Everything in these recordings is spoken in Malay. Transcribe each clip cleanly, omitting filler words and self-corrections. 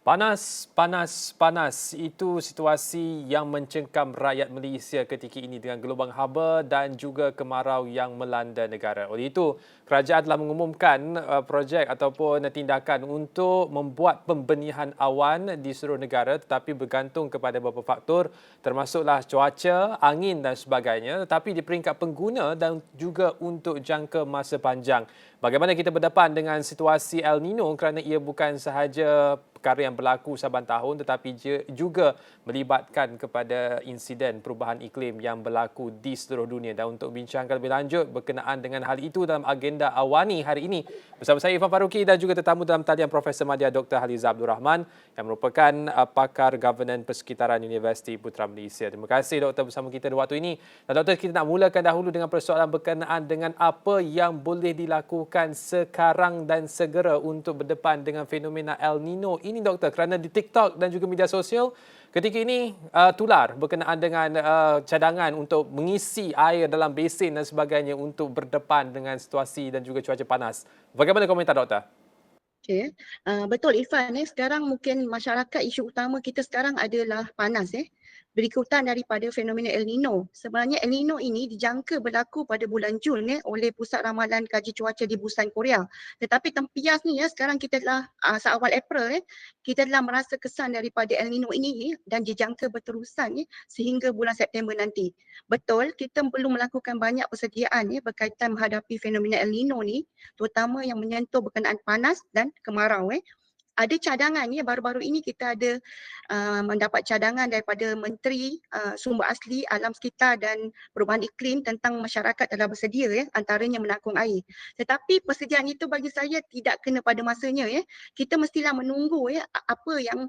Panas, panas, panas. Itu situasi yang mencengkam rakyat Malaysia ketika ini dengan gelombang haba dan juga kemarau yang melanda negara. Oleh itu, kerajaan telah mengumumkan projek ataupun tindakan untuk membuat pembenihan awan di seluruh negara tetapi bergantung kepada beberapa faktor termasuklah cuaca, angin dan sebagainya tetapi di peringkat pengguna dan juga untuk jangka masa panjang. Bagaimana kita berdepan dengan situasi El Nino kerana ia bukan sahaja perkara yang berlaku saban tahun tetapi juga melibatkan kepada insiden perubahan iklim yang berlaku di seluruh dunia. Dan untuk bincangkan lebih lanjut berkenaan dengan hal itu dalam agenda Awani hari ini bersama saya Irfan Faruqi dan juga tetamu dalam talian Profesor Madya Dr. Haliza Abdul Rahman yang merupakan pakar Governance Persekitaran Universiti Putra Malaysia. Terima kasih Doktor bersama kita di waktu ini. Dan Doktor, kita nak mulakan dahulu dengan persoalan berkenaan dengan apa yang boleh dilakukan sekarang dan segera untuk berdepan dengan fenomena El Nino ini Doktor, kerana di TikTok dan juga media sosial ketika ini tular berkenaan dengan cadangan untuk mengisi air dalam besin dan sebagainya untuk berdepan dengan situasi dan juga cuaca panas. Bagaimana komentar Doktor? Okey, betul Irfan, sekarang mungkin masyarakat isu utama kita sekarang adalah panas berikutan daripada fenomena El Nino. Sebenarnya El Nino ini dijangka berlaku pada bulan Jun oleh Pusat Ramalan Kaji Cuaca di Busan, Korea. Tetapi tempias ni sekarang kita telah seawal April kita telah merasa kesan daripada El Nino ini dan dijangka berterusan sehingga bulan September nanti. Betul, kita perlu melakukan banyak persediaan berkaitan menghadapi fenomena El Nino ni, terutama yang menyentuh berkenaan panas dan kemarau. Ada cadangan baru-baru ini kita ada mendapat cadangan daripada Menteri Sumber Asli Alam Sekitar dan Perubahan Iklim tentang masyarakat telah bersedia antaranya menakung air. Tetapi persediaan itu bagi saya tidak kena pada masanya Kita mestilah menunggu apa yang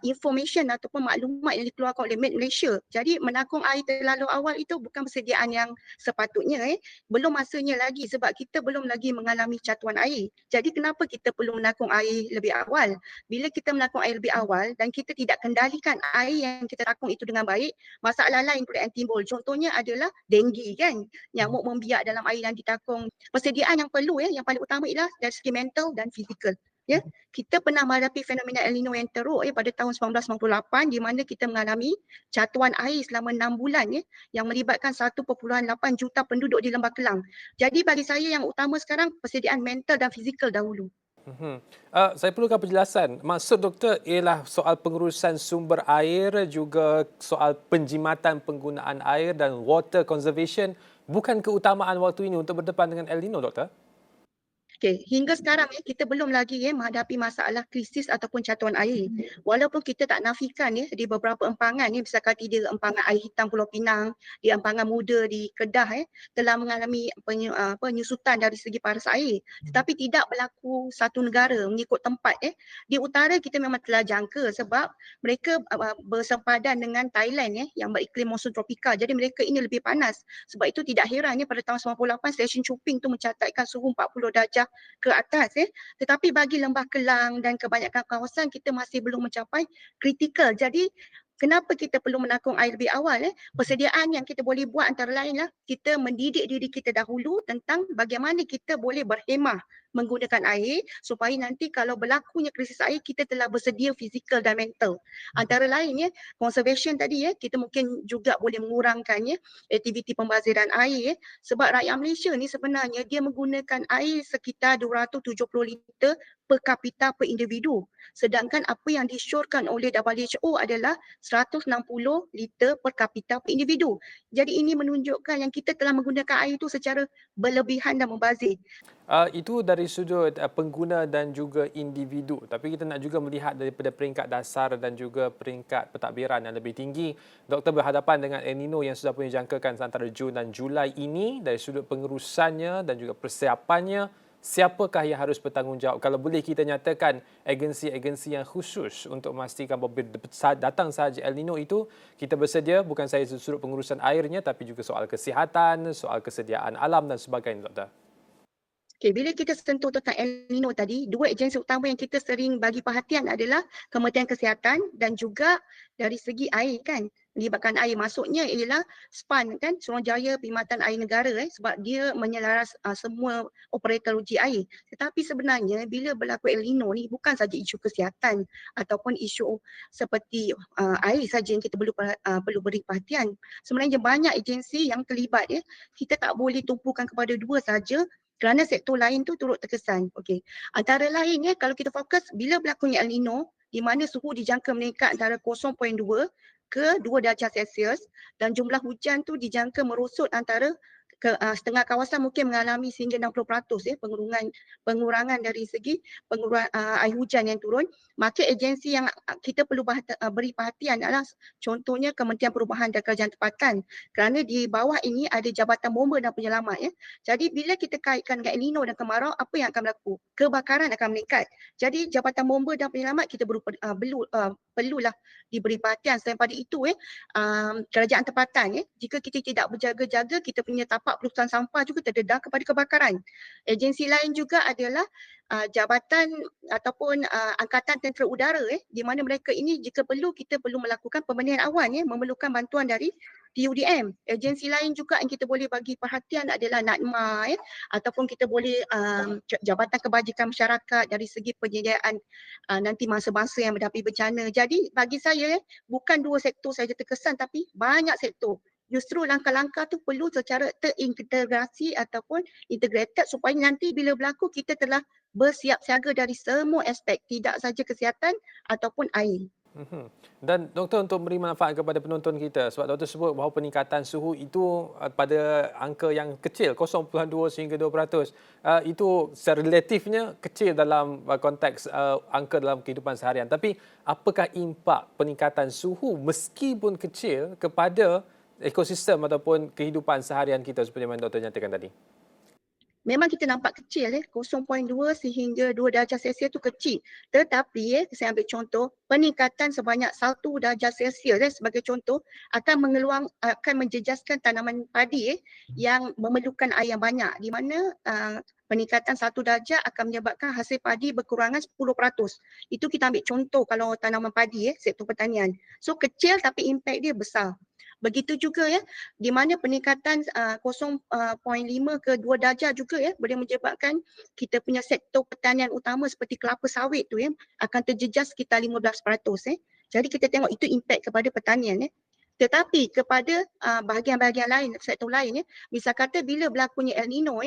information ataupun maklumat yang dikeluarkan oleh Met Malaysia. Jadi menakung air terlalu awal itu bukan persediaan yang sepatutnya belum masanya lagi sebab kita belum lagi mengalami catuan air. Jadi kenapa kita perlu menakung air lebih awal? Bila kita menakung air lebih awal dan kita tidak kendalikan air yang kita takung itu dengan baik, masalah lain pula yang timbul. Contohnya adalah denggi kan, nyamuk membiak dalam air yang ditakung. Persediaan yang perlu yang paling utama ialah dari segi mental dan fizikal. Kita pernah menghadapi fenomena El Nino yang teruk pada tahun 1998 di mana kita mengalami catuan air selama 6 bulan yang melibatkan 1.8 juta penduduk di Lembah Kelang. Jadi bagi saya yang utama sekarang persediaan mental dan fizikal dahulu. Saya perlukan penjelasan. Maksud doktor ialah soal pengurusan sumber air, juga soal penjimatan penggunaan air dan water conservation bukan keutamaan waktu ini untuk berdepan dengan El Nino, doktor? Okey, hingga sekarang kita belum lagi menghadapi masalah krisis ataupun catuan air. Walaupun kita tak nafikan di beberapa empangan misalkan di empangan air hitam Pulau Pinang, di empangan muda di Kedah telah mengalami penyusutan dari segi paras air. Tetapi tidak berlaku satu negara mengikut tempat Di utara kita memang telah jangka sebab mereka bersempadan dengan Thailand yang beriklim monsun tropika. Jadi mereka ini lebih panas. Sebab itu tidak heran pada tahun 98 stesen Chuping tu mencatatkan suhu 40 darjah ke atas tetapi bagi Lembah Kelang dan kebanyakan kawasan kita masih belum mencapai kritikal. Jadi kenapa kita perlu menakung air lebih awal persediaan yang kita boleh buat antara lainlah kita mendidik diri kita dahulu tentang bagaimana kita boleh berhemah menggunakan air supaya nanti kalau berlakunya krisis air kita telah bersedia fizikal dan mental. Antara lain conservation tadi kita mungkin juga boleh mengurangkan aktiviti pembaziran air sebab rakyat Malaysia ni sebenarnya dia menggunakan air sekitar 270 liter per kapita per individu. Sedangkan apa yang disyorkan oleh WHO adalah 160 liter per kapita per individu. Jadi ini menunjukkan yang kita telah menggunakan air itu secara berlebihan dan membazir. Itu dari sudut pengguna dan juga individu. Tapi kita nak juga melihat daripada peringkat dasar dan juga peringkat pentadbiran yang lebih tinggi. Doktor berhadapan dengan El Nino yang sudah pun dijangkakan antara Jun dan Julai ini. Dari sudut pengurusannya dan juga persiapannya, siapakah yang harus bertanggungjawab? Kalau boleh kita nyatakan agensi-agensi yang khusus untuk memastikan bahawa datang sahaja El Nino itu, kita bersedia bukan sahaja sudut pengurusan airnya tapi juga soal kesihatan, soal kesediaan alam dan sebagainya, Doktor. Okay, bila kita sentuh tentang El Nino tadi, dua agensi utama yang kita sering bagi perhatian adalah Kementerian Kesihatan dan juga dari segi air kan. melibatkan air. Maksudnya ialah SPAN kan, Suruhanjaya Perkhidmatan Air Negara sebab dia menyelaras semua operator uji air. Tetapi sebenarnya bila berlaku El Nino ni bukan saja isu kesihatan ataupun isu seperti air saja yang kita perlu beri perhatian. Sebenarnya banyak agensi yang terlibat ya. Kita tak boleh tumpukan kepada dua saja kerana sektor lain tu turut terkesan. Okey. Antara lain ya, kalau kita fokus bila berlakunya El Nino di mana suhu dijangka meningkat antara 0.2 ke 2 darjah Celsius dan jumlah hujan tu dijangka merosot antara setengah kawasan mungkin mengalami sehingga 60% ya pengurangan dari segi air hujan yang turun. Maka agensi yang kita perlu beri perhatian adalah contohnya Kementerian Perubahan dan Kerajaan Tempatan kerana di bawah ini ada Jabatan Bomba dan Penyelamat ya. Jadi bila kita kaitkan dengan El Nino dan kemarau, apa yang akan berlaku? Kebakaran akan meningkat. Jadi Jabatan Bomba dan Penyelamat kita perlulah diberi perhatian. Selain pada itu kerajaan tempatan jika kita tidak berjaga-jaga, kita punya tapak perusahaan sampah juga terdedah kepada kebakaran. Agensi lain juga adalah jabatan ataupun angkatan tentera udara di mana mereka ini jika perlu kita perlu melakukan pembenihan awan memerlukan bantuan dari TUDM. Agensi lain juga yang kita boleh bagi perhatian adalah NADMA ataupun kita boleh Jabatan Kebajikan Masyarakat dari segi penyediaan nanti masa-masa yang menghadapi bencana. Jadi bagi saya bukan dua sektor saja terkesan tapi banyak sektor. Justru langkah-langkah tu perlu secara terintegrasi ataupun integrated supaya nanti bila berlaku kita telah bersiap siaga dari semua aspek, tidak saja kesihatan ataupun air. Dan doktor, untuk beri manfaat kepada penonton kita, sebab doktor sebut bahawa peningkatan suhu itu pada angka yang kecil 0.2 sehingga 2%, itu secara relatifnya kecil dalam konteks angka dalam kehidupan seharian. Tapi apakah impak peningkatan suhu meskipun kecil kepada ekosistem ataupun kehidupan seharian kita seperti yang doktor nyatakan tadi? Memang kita nampak kecil 0.2 sehingga 2 darjah Celsius tu kecil. Tetapi saya ambil contoh peningkatan sebanyak 1 darjah Celsius sebagai contoh akan menjejaskan tanaman padi yang memerlukan air yang banyak di mana peningkatan 1 darjah akan menyebabkan hasil padi berkurangan 10%. Itu kita ambil contoh kalau tanaman padi sektor pertanian. So kecil tapi impak dia besar. Begitu juga di mana peningkatan 0.5 ke 2 darjah juga boleh menyebabkan kita punya sektor pertanian utama seperti kelapa sawit tu akan terjejas sekitar 15%. Jadi kita tengok itu impak kepada pertanian. Tetapi kepada bahagian-bahagian lain, sektor lain misal kata bila berlakunya El Nino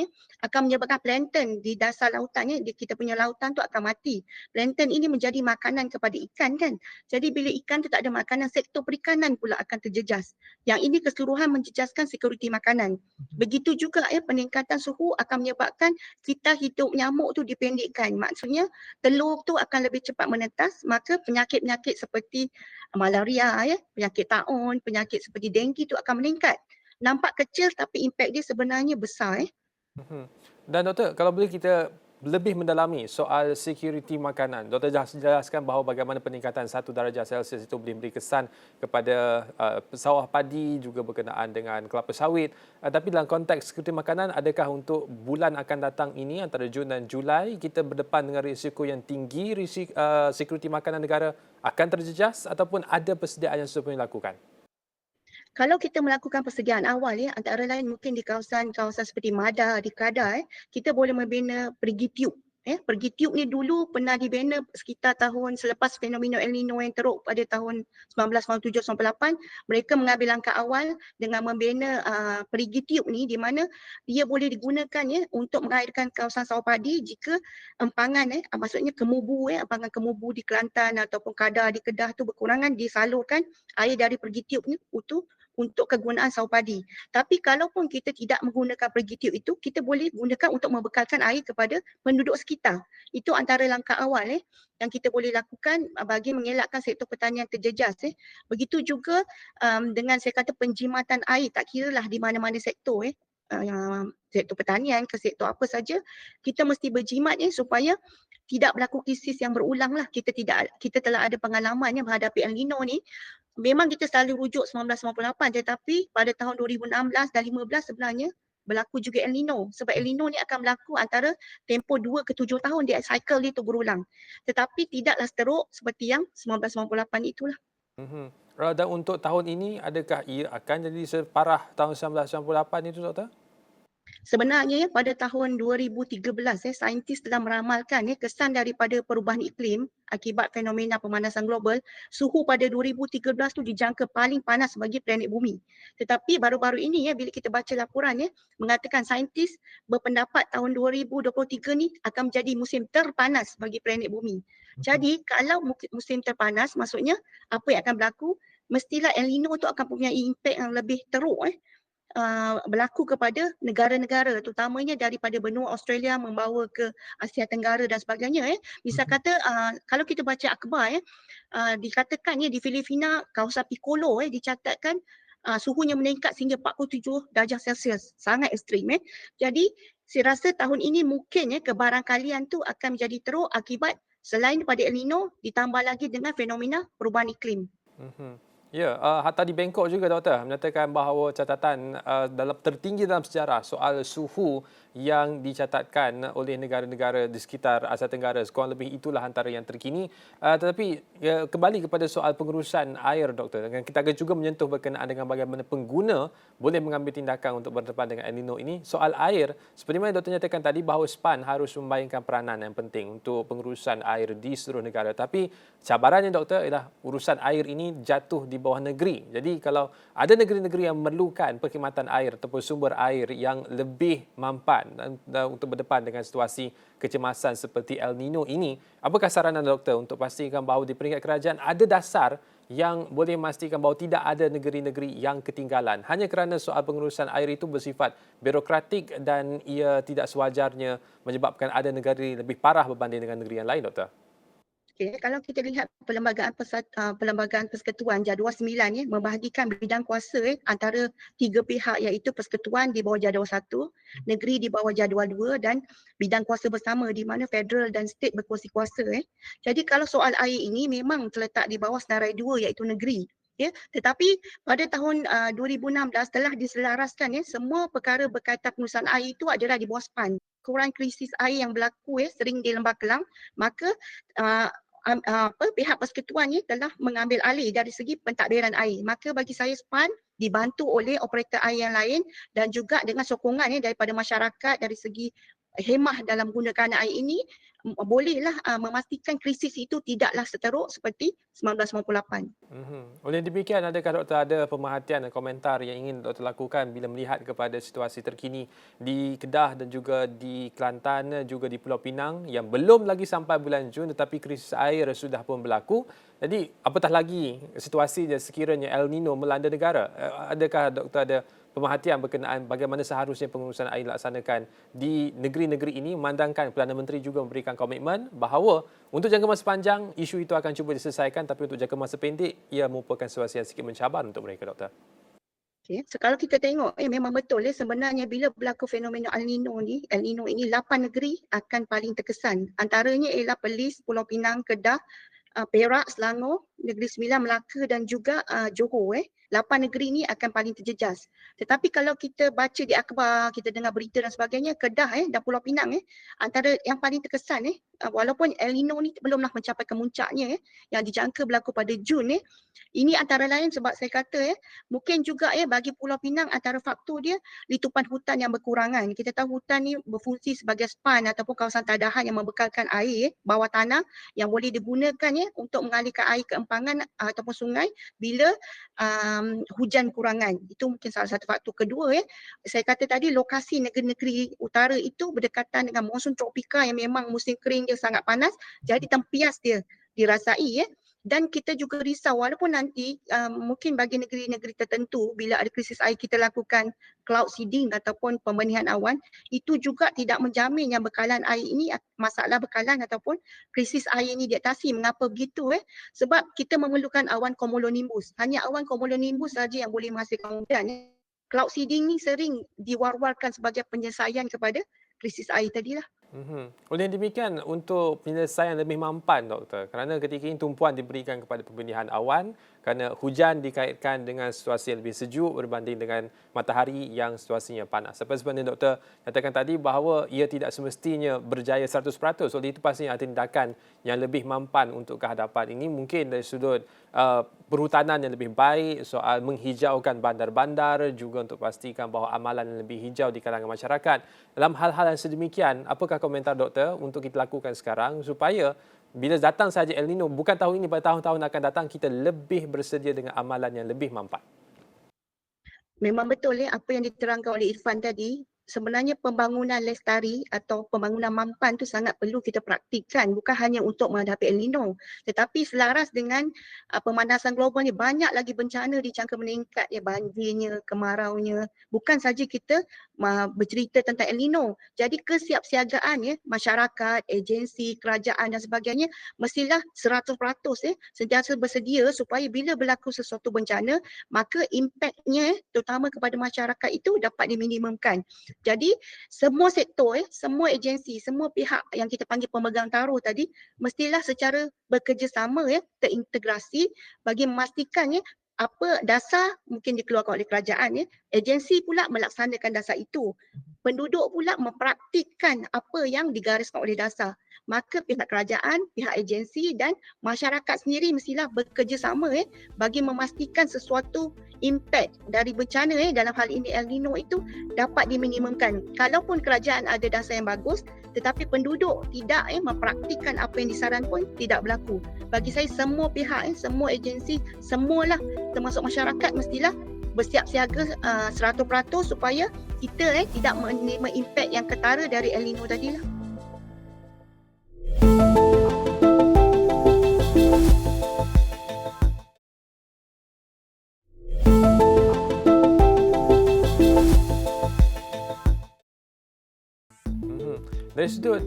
akan menyebabkan plankton di dasar lautan kita punya lautan tu akan mati. Plankton ini menjadi makanan kepada ikan kan. Jadi bila ikan tu tak ada makanan, sektor perikanan pula akan terjejas. Yang ini keseluruhan menjejaskan sekuriti makanan. Begitu juga peningkatan suhu akan menyebabkan kita hidup nyamuk tu dipendekkan. Maksudnya telur tu akan lebih cepat menetas, maka penyakit-penyakit seperti malaria penyakit taun, penyakit seperti denggi tu akan meningkat. Nampak kecil tapi impak dia sebenarnya besar Dan doktor, kalau boleh kita lebih mendalami soal security makanan. Doktor jelaskan bahawa bagaimana peningkatan 1 darjah Celsius itu boleh memberi kesan kepada sawah padi juga berkenaan dengan kelapa sawit. Tapi dalam konteks security makanan, adakah untuk bulan akan datang ini antara Jun dan Julai kita berdepan dengan risiko yang tinggi, security makanan negara akan terjejas ataupun ada persediaan yang sudah dilakukan? Kalau kita melakukan persediaan awal antara lain mungkin di kawasan-kawasan seperti Mada, di Kedah kita boleh membina perigi tiup. Perigi tiup ni dulu pernah dibina sekitar tahun selepas fenomena El Nino yang teruk pada tahun 1997-98. Mereka mengambil langkah awal dengan membina perigi tiup ni di mana dia boleh digunakan untuk mengairkan kawasan sawah padi jika empangan maksudnya kemubu empangan kemubu di Kelantan ataupun kadar di Kedah tu berkurangan, disalurkan air dari perigi tiup ni untuk kegunaan sawah padi. Tapi kalaupun kita tidak menggunakan perigi tiup itu, kita boleh gunakan untuk membekalkan air kepada penduduk sekitar. Itu antara langkah awal yang kita boleh lakukan bagi mengelakkan sektor pertanian terjejas. Begitu juga dengan saya kata penjimatan air, tak kiralah di mana-mana sektor sektor pertanian ke sektor apa saja, kita mesti berjimat supaya tidak berlaku krisis yang berulang lah. Kita telah ada pengalaman menghadapi El Nino ni. Memang kita selalu rujuk 1998 tetapi pada tahun 2016 dan 2015 sebenarnya berlaku juga El Nino. Sebab El Nino ni akan berlaku antara tempoh 2 ke 7 tahun, dia cycle dia tu berulang. Tetapi tidaklah seteruk seperti yang 1998 itulah. Dan untuk tahun ini, adakah ia akan jadi separah tahun 1998 itu, Doktor? Sebenarnya pada tahun 2013 saintis telah meramalkan kesan daripada perubahan iklim akibat fenomena pemanasan global, suhu pada 2013 tu dijangka paling panas bagi planet bumi. Tetapi baru-baru ini bila kita baca laporan mengatakan saintis berpendapat tahun 2023 ni akan menjadi musim terpanas bagi planet bumi. Jadi kalau musim terpanas maksudnya apa yang akan berlaku? Mestilah El Nino tu akan mempunyai impak yang lebih teruk berlaku kepada negara-negara terutamanya daripada benua Australia membawa ke Asia Tenggara dan sebagainya. Misal kata kalau kita baca akhbar dikatakan di Filipina kawasan Piccolo dicatatkan suhunya meningkat sehingga 47 darjah Celsius. Sangat ekstrim. Jadi saya rasa tahun ini mungkin kebarangkalian tu akan menjadi teruk akibat selain daripada El Nino ditambah lagi dengan fenomena perubahan iklim. Ya, hatta di Bangkok juga, Doktor, menyatakan bahawa catatan dalam tertinggi dalam sejarah soal suhu yang dicatatkan oleh negara-negara di sekitar Asia Tenggara. Sekurang lebih itulah antara yang terkini. Tetapi kembali kepada soal pengurusan air, Doktor. Dan kita akan juga menyentuh berkenaan dengan bagaimana pengguna boleh mengambil tindakan untuk berdepan dengan El Nino ini. Soal air, seperti mana Doktor nyatakan tadi bahawa SPAN harus memainkan peranan yang penting untuk pengurusan air di seluruh negara. Tapi cabarannya, Doktor, ialah urusan air ini jatuh di bawah negeri. Jadi kalau ada negeri-negeri yang memerlukan perkhidmatan air ataupun sumber air yang lebih mampan dan untuk berdepan dengan situasi kecemasan seperti El Nino ini, apakah saranan Doktor untuk pastikan bahawa di peringkat kerajaan ada dasar yang boleh memastikan bahawa tidak ada negeri-negeri yang ketinggalan hanya kerana soal pengurusan air itu bersifat birokratik dan ia tidak sewajarnya menyebabkan ada negeri lebih parah berbanding dengan negeri yang lain, Doktor? Okay, kalau kita lihat Perlembagaan Persekutuan Jadual 9 membahagikan bidang kuasa antara tiga pihak iaitu persekutuan di bawah Jadual 1, negeri di bawah Jadual 2 dan bidang kuasa bersama di mana federal dan state berkongsi kuasa. Jadi kalau soal air ini memang terletak di bawah senarai 2 iaitu negeri. Tetapi pada tahun 2016 telah diselaraskan semua perkara berkaitan pengurusan air itu adalah di bawah SPAN. Kurang krisis air yang berlaku sering di Lembah Kelang, maka pihak persekutuan telah mengambil alih dari segi pentadbiran air. Maka bagi saya SPAN dibantu oleh operator air yang lain dan juga dengan sokongan daripada masyarakat dari segi hemah dalam menggunakan air ini bolehlah memastikan krisis itu tidaklah seteruk seperti 1998. Oleh demikian, adakah Doktor ada pemerhatian dan komentar yang ingin Doktor lakukan bila melihat kepada situasi terkini di Kedah dan juga di Kelantan, juga di Pulau Pinang yang belum lagi sampai bulan Jun tetapi krisis air sudah pun berlaku. Jadi apatah lagi situasinya sekiranya El Nino melanda negara? Adakah Doktor ada pemerhatian berkenaan bagaimana seharusnya pengurusan air dilaksanakan di negeri-negeri ini, memandangkan Perdana Menteri juga memberikan komitmen bahawa untuk jangka masa panjang isu itu akan cuba diselesaikan, tapi untuk jangka masa pendek ia merupakan situasi yang sikit mencabar untuk mereka, Doktor? Okay. So kalau kita tengok memang betul sebenarnya bila berlaku fenomena El Nino ini 8 negeri akan paling terkesan. Antaranya ialah Perlis, Pulau Pinang, Kedah, Perak, Selangor, Negeri Sembilan, Melaka dan juga Johor. 8 negeri ini akan paling terjejas. Tetapi kalau kita baca di akhbar, kita dengar berita dan sebagainya, Kedah dan Pulau Pinang antara yang paling terkesan walaupun El Nino ni belumlah mencapai kemuncaknya yang dijangka berlaku pada Jun ini antara lain sebab saya kata mungkin juga bagi Pulau Pinang antara faktor dia litupan hutan yang berkurangan. Kita tahu hutan ni berfungsi sebagai span ataupun kawasan tadahan yang membekalkan air bawah tanah yang boleh digunakan untuk mengalirkan air ke empangan ataupun sungai bila hujan kurangan. Itu mungkin salah satu faktor. Kedua saya kata tadi lokasi negeri-negeri utara itu berdekatan dengan monsun tropika yang memang musim kering dia sangat panas, jadi tempias dia dirasai dan kita juga risau walaupun nanti mungkin bagi negeri-negeri tertentu bila ada krisis air kita lakukan cloud seeding ataupun pembenihan awan, itu juga tidak menjamin yang bekalan air ini, masalah bekalan ataupun krisis air ini diatasi. Mengapa begitu? Sebab kita memerlukan awan cumulonimbus. Hanya awan cumulonimbus saja yang boleh menghasilkan hujan. Cloud seeding ni sering diwar-warkan sebagai penyelesaian kepada krisis air tadilah. Oleh demikian, untuk penyelesaian lebih mampan, Doktor, kerana ketika ini tumpuan diberikan kepada pembenihan awan, kerana hujan dikaitkan dengan situasi yang lebih sejuk berbanding dengan matahari yang situasinya panas. Seperti Doktor katakan tadi bahawa ia tidak semestinya berjaya 100%. Oleh itu pastinya ada tindakan yang lebih mampan untuk kehadapan ini. Mungkin dari sudut perhutanan yang lebih baik, soal menghijaukan bandar-bandar, juga untuk pastikan bahawa amalan yang lebih hijau di kalangan masyarakat. Dalam hal-hal yang sedemikian, apakah komentar doktor untuk kita lakukan sekarang supaya bila datang saja El Nino, bukan tahun ini, pada tahun-tahun akan datang, kita lebih bersedia dengan amalan yang lebih mampan? Memang betul apa yang diterangkan oleh Irfan tadi. Sebenarnya pembangunan lestari atau pembangunan mampan tu sangat perlu kita praktikkan, bukan hanya untuk menghadapi El Nino, tetapi selaras dengan pemanasan global ni, banyak lagi bencana dijangka meningkat, banjirnya, kemaraunya. Bukan saja kita bercerita tentang El Nino. Jadi kesiapsiagaan masyarakat, agensi, kerajaan dan sebagainya mestilah 100% sentiasa bersedia supaya bila berlaku sesuatu bencana, maka impaknya terutama kepada masyarakat itu dapat diminimumkan. Jadi semua sektor, semua agensi, semua pihak yang kita panggil pemegang taruh tadi mestilah secara bekerjasama terintegrasi bagi memastikan apa dasar mungkin dikeluarkan oleh kerajaan, agensi pula melaksanakan dasar itu. Penduduk pula mempraktikkan apa yang digariskan oleh dasar. Maka pihak kerajaan, pihak agensi dan masyarakat sendiri mestilah bekerjasama bagi memastikan sesuatu impak dari bencana dalam hal ini El Nino itu dapat diminimumkan. Kalaupun kerajaan ada dasar yang bagus, tetapi penduduk tidak mempraktikkan apa yang disarankan pun tidak berlaku. Bagi saya semua pihak, semua agensi, semualah termasuk masyarakat mestilah bersiap siaga 100% supaya kita tidak menerima impak yang ketara dari El Nino tadilah. Dari sudut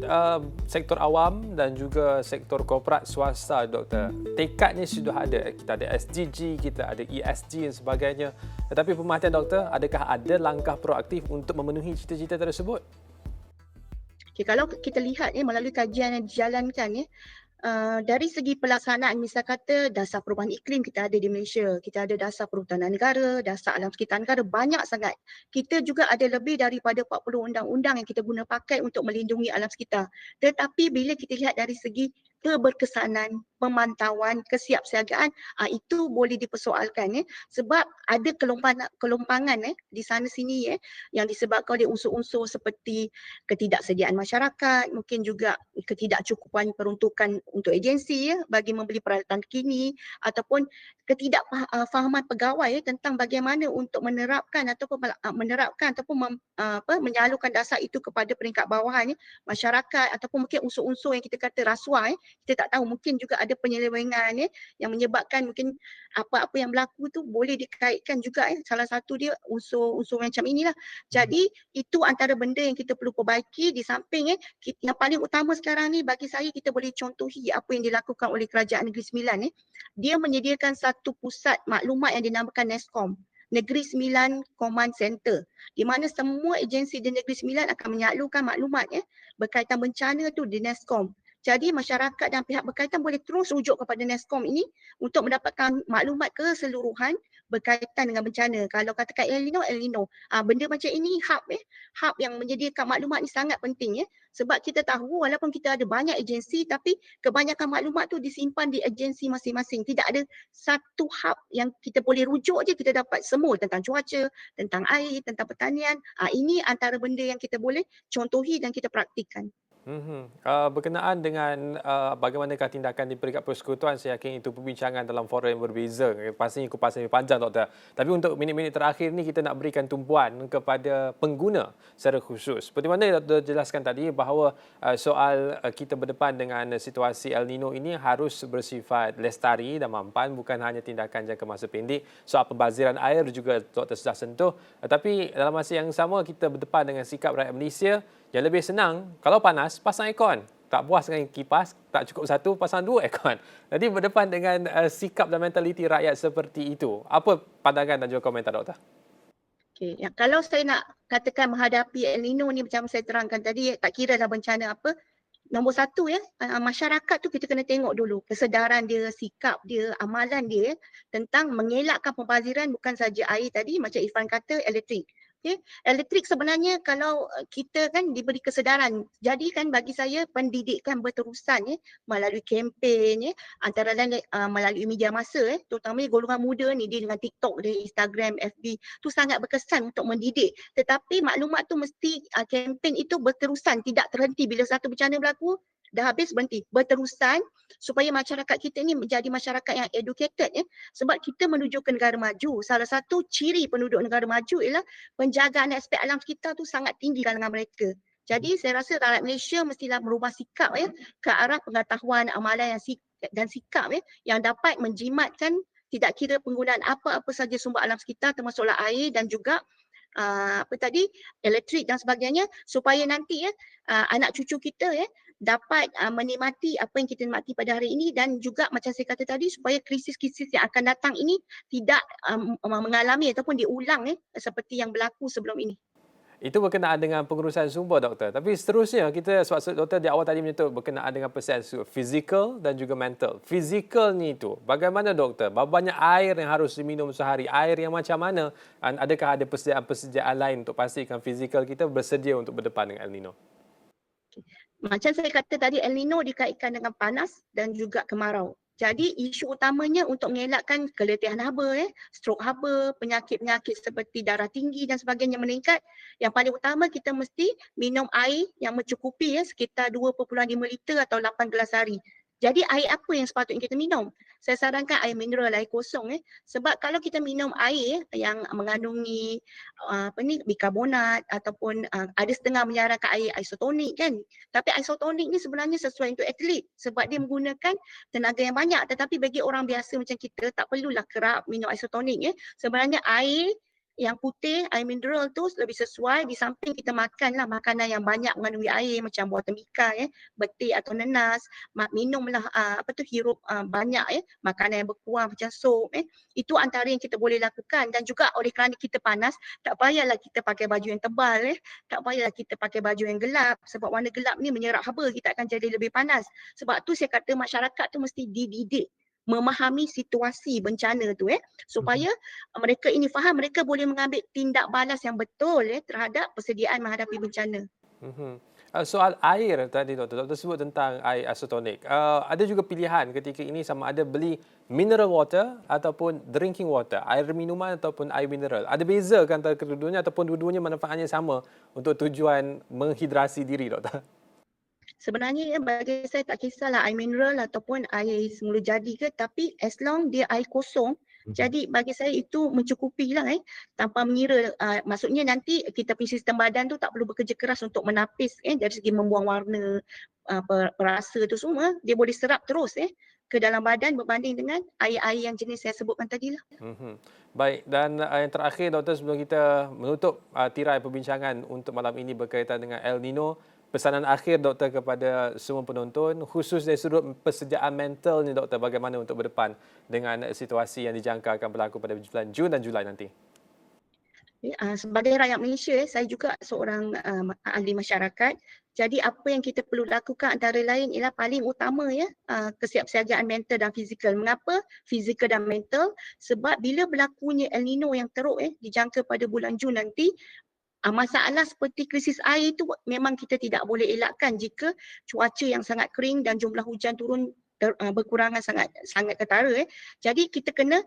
sektor awam dan juga sektor korporat swasta, Doktor, tekadnya sudah ada. Kita ada SDG, kita ada ESG dan sebagainya. Tetapi pemerhatian Doktor, adakah ada langkah proaktif untuk memenuhi cita-cita tersebut? Okay, kalau kita lihat melalui kajian yang dijalankan dari segi pelaksanaan, misal kata dasar perubahan iklim kita ada di Malaysia, kita ada dasar perhutanan negara, dasar alam sekitar negara, banyak sangat. Kita juga ada lebih daripada 40 undang-undang yang kita guna pakai untuk melindungi alam sekitar. Tetapi bila kita lihat dari segi keberkesanan, pemantauan, kesiapsiagaan, itu boleh dipersoalkan sebab ada kelompangan di sana sini yang disebabkan oleh unsur-unsur seperti ketidaksediaan masyarakat, mungkin juga ketidakcukupan peruntukan untuk agensi bagi membeli peralatan kini, ataupun ketidakfahaman pegawai tentang bagaimana untuk menerapkan ataupun menyalurkan dasar itu kepada peringkat bawahan masyarakat, ataupun mungkin unsur-unsur yang kita kata rasuah kita tak tahu, mungkin juga ada penyelewengan yang menyebabkan mungkin apa-apa yang berlaku tu boleh dikaitkan juga salah satu dia unsur-unsur macam inilah. Jadi itu antara benda yang kita perlu perbaiki. Di samping yang paling utama sekarang ni bagi saya, kita boleh contohi apa yang dilakukan oleh Kerajaan Negeri Sembilan dia menyediakan satu pusat maklumat yang dinamakan NESCOM, Negeri Sembilan Command Center, di mana semua agensi di Negeri Sembilan akan menyalurkan maklumat berkaitan bencana tu di NESCOM. Jadi masyarakat dan pihak berkaitan boleh terus rujuk kepada NESCOM ini untuk mendapatkan maklumat keseluruhan berkaitan dengan bencana. Kalau katakan El Nino, benda macam ini hub yang menyediakan maklumat ni sangat penting sebab kita tahu walaupun kita ada banyak agensi, tapi kebanyakan maklumat tu disimpan di agensi masing-masing. Tidak ada satu hub yang kita boleh rujuk je kita dapat semua tentang cuaca, tentang air, tentang pertanian. Ini antara benda yang kita boleh contohi dan kita praktikkan. Berkenaan dengan bagaimanakah tindakan di peringkat persekutuan, saya yakin itu perbincangan dalam forum yang berbeza. Pastinya kupas lebih panjang, Doktor. Tapi untuk minit-minit terakhir ni, kita nak berikan tumpuan kepada pengguna secara khusus. Seperti mana Doktor jelaskan tadi bahawa soal kita berdepan dengan situasi El Nino ini harus bersifat lestari dan mampan, bukan hanya tindakan jangka masa pendek. Soal pembaziran air juga Doktor sudah sentuh. Tapi dalam masa yang sama, kita berdepan dengan sikap rakyat Malaysia yang lebih senang, kalau panas, pasang aircon. Tak puas dengan kipas, tak cukup satu, pasang 2 aircon. Jadi berdepan dengan sikap dan mentaliti rakyat seperti itu. Apa pandangan dan juga komentar, Doktor? Okay. Kalau saya nak katakan menghadapi El Nino ni macam saya terangkan tadi, tak kira dah bencana apa, Nombor satu masyarakat tu kita kena tengok dulu kesedaran dia, sikap dia, amalan dia tentang mengelakkan pembaziran bukan saja air tadi macam Irfan kata elektrik. Okay. Elektrik sebenarnya kalau kita kan diberi kesedaran. Jadi kan bagi saya pendidikan berterusan melalui kempen antara lain melalui media massa terutamanya golongan muda ni dia dengan TikTok dia, Instagram, FB tu sangat berkesan untuk mendidik. Tetapi maklumat tu mesti kempen itu berterusan, tidak terhenti bila satu bencana berlaku dah habis berhenti, berterusan supaya masyarakat kita ni menjadi masyarakat yang educated sebab kita menuju ke negara maju. Salah satu ciri penduduk negara maju ialah penjagaan aspek alam kita tu sangat tinggi kalangan mereka. Jadi saya rasa rakyat Malaysia mestilah merubah sikap ke arah pengetahuan amalan dan sikap yang dapat menjimatkan tidak kira penggunaan apa-apa saja sumber alam sekitar termasuklah air dan juga elektrik dan sebagainya supaya nanti anak cucu kita dapat menikmati apa yang kita nikmati pada hari ini dan juga macam saya kata tadi supaya krisis-krisis yang akan datang ini tidak mengalami ataupun diulang seperti yang berlaku sebelum ini. Itu berkenaan dengan pengurusan sumber, doktor. Tapi seterusnya, kita sebab doktor di awal tadi menyentuh berkenaan dengan persensi fizikal dan juga mental. Fizikal ni tu, bagaimana doktor? Berapa banyak air yang harus diminum sehari? Air yang macam mana? Dan adakah ada persediaan-persediaan lain untuk pastikan fizikal kita bersedia untuk berdepan dengan El Nino? Macam saya kata tadi, El Nino dikaitkan dengan panas dan juga kemarau. Jadi isu utamanya untuk mengelakkan keletihan haba, strok haba, penyakit-penyakit seperti darah tinggi dan sebagainya meningkat. Yang paling utama kita mesti minum air yang mencukupi sekitar 2.5 liter atau 8 gelas sehari. Jadi air apa yang sepatutnya kita minum? Saya sarankan air mineral, air kosong sebab kalau kita minum air yang mengandungi bikarbonat ataupun ada setengah menyarankan air isotonik kan. Tapi isotonik ni sebenarnya sesuai untuk atlet sebab dia menggunakan tenaga yang banyak, tetapi bagi orang biasa macam kita tak perlulah kerap minum isotonik Sebenarnya air yang putih, air mineral tu lebih sesuai di samping kita makanlah makanan yang banyak mengandungi air macam buah tembikar betik atau nenas, minumlah hirup banyak makanan yang berkuah macam sup itu antara yang kita boleh lakukan dan juga oleh kerana kita panas tak payahlah kita pakai baju yang tebal tak payahlah kita pakai baju yang gelap sebab warna gelap ni menyerap haba, kita akan jadi lebih panas. Sebab tu saya kata masyarakat tu mesti dididik memahami situasi bencana tu supaya mereka ini faham mereka boleh mengambil tindak balas yang betul terhadap persediaan menghadapi bencana. Soal air tadi doktor sebut tentang air isotonik. Ada juga pilihan ketika ini sama ada beli mineral water ataupun drinking water, air minuman ataupun air mineral. Ada beza kan antara keduanya ataupun dua-duanya manfaatnya sama untuk tujuan menghidrasi diri, doktor? Sebenarnya bagi saya tak kisahlah air mineral ataupun air semula jadi ke, tapi as long dia air kosong, jadi bagi saya itu mencukupi lah tanpa mengira. Maksudnya nanti kita punya sistem badan tu tak perlu bekerja keras untuk menapis dari segi membuang warna, perasa tu semua, dia boleh serap terus ke dalam badan berbanding dengan air-air yang jenis saya sebutkan tadi lah. Baik, dan yang terakhir doktor sebelum kita menutup tirai perbincangan untuk malam ini berkaitan dengan El Nino, pesanan akhir doktor kepada semua penonton khusus dari sudut persediaan mental ni doktor, bagaimana untuk berdepan dengan situasi yang dijangka akan berlaku pada bulan Jun dan Julai nanti? Sebagai rakyat Malaysia, saya juga seorang ahli masyarakat. Jadi apa yang kita perlu lakukan antara lain ialah paling utama kesiapsiagaan mental dan fizikal. Mengapa fizikal dan mental? Sebab bila berlakunya El Nino yang teruk dijangka pada bulan Jun nanti, masalah seperti krisis air itu memang kita tidak boleh elakkan jika cuaca yang sangat kering dan jumlah hujan turun berkurangan sangat ketara. Jadi kita kena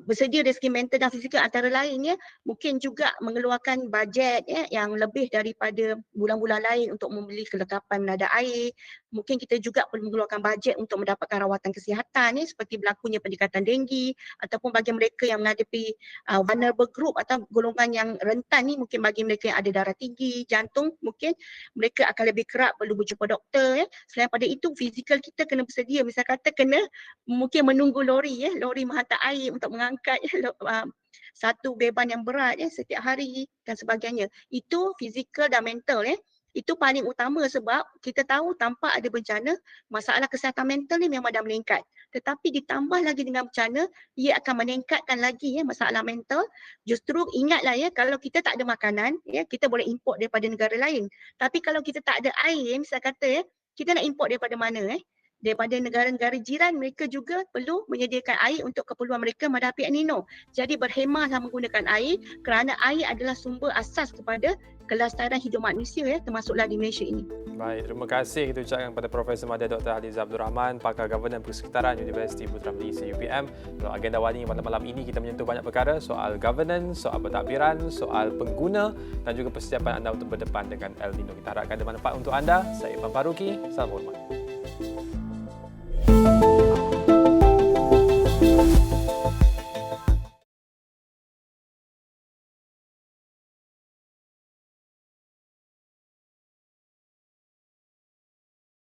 bersedia dari segi mental dan fizikal antara lainnya mungkin juga mengeluarkan bajet yang lebih daripada bulan-bulan lain untuk membeli kelengkapan menada air. Mungkin kita juga perlu mengeluarkan bajet untuk mendapatkan rawatan kesihatan seperti berlakunya pendekatan denggi ataupun bagi mereka yang menghadapi vulnerable group atau golongan yang rentan ni, mungkin bagi mereka yang ada darah tinggi, jantung, mungkin mereka akan lebih kerap perlu berjumpa doktor. Selain pada itu fizikal kita kena bersedia, misal kata kena mungkin menunggu lori lori menghantar air untuk mengangkat satu beban yang berat setiap hari dan sebagainya. Itu fizikal dan mental Itu paling utama sebab kita tahu tanpa ada bencana, masalah kesihatan mental ni memang dah meningkat. Tetapi ditambah lagi dengan bencana, ia akan meningkatkan lagi masalah mental. Justru ingatlah kalau kita tak ada makanan, kita boleh import daripada negara lain. Tapi kalau kita tak ada air, misalnya kata kita nak import daripada mana daripada negara-negara jiran, mereka juga perlu menyediakan air untuk keperluan mereka menghadapi El Nino. Jadi berhemahlah menggunakan air kerana air adalah sumber asas kepada kelestarian hidup manusia termasuklah di Malaysia ini. Baik, terima kasih kita ucapkan kepada Profesor Madya Dr. Hadiza Abdul Rahman, pakar Governance Persekitaran Universiti Putra Malaysia UPM. Untuk agenda awal ini pada malam ini kita menyentuh banyak perkara soal governance, soal pentadbiran, soal pengguna dan juga persiapan anda untuk berdepan dengan El Nino. Kita harapkan ada manfaat untuk anda. Saya Irfan Faruqi. Salam hormat.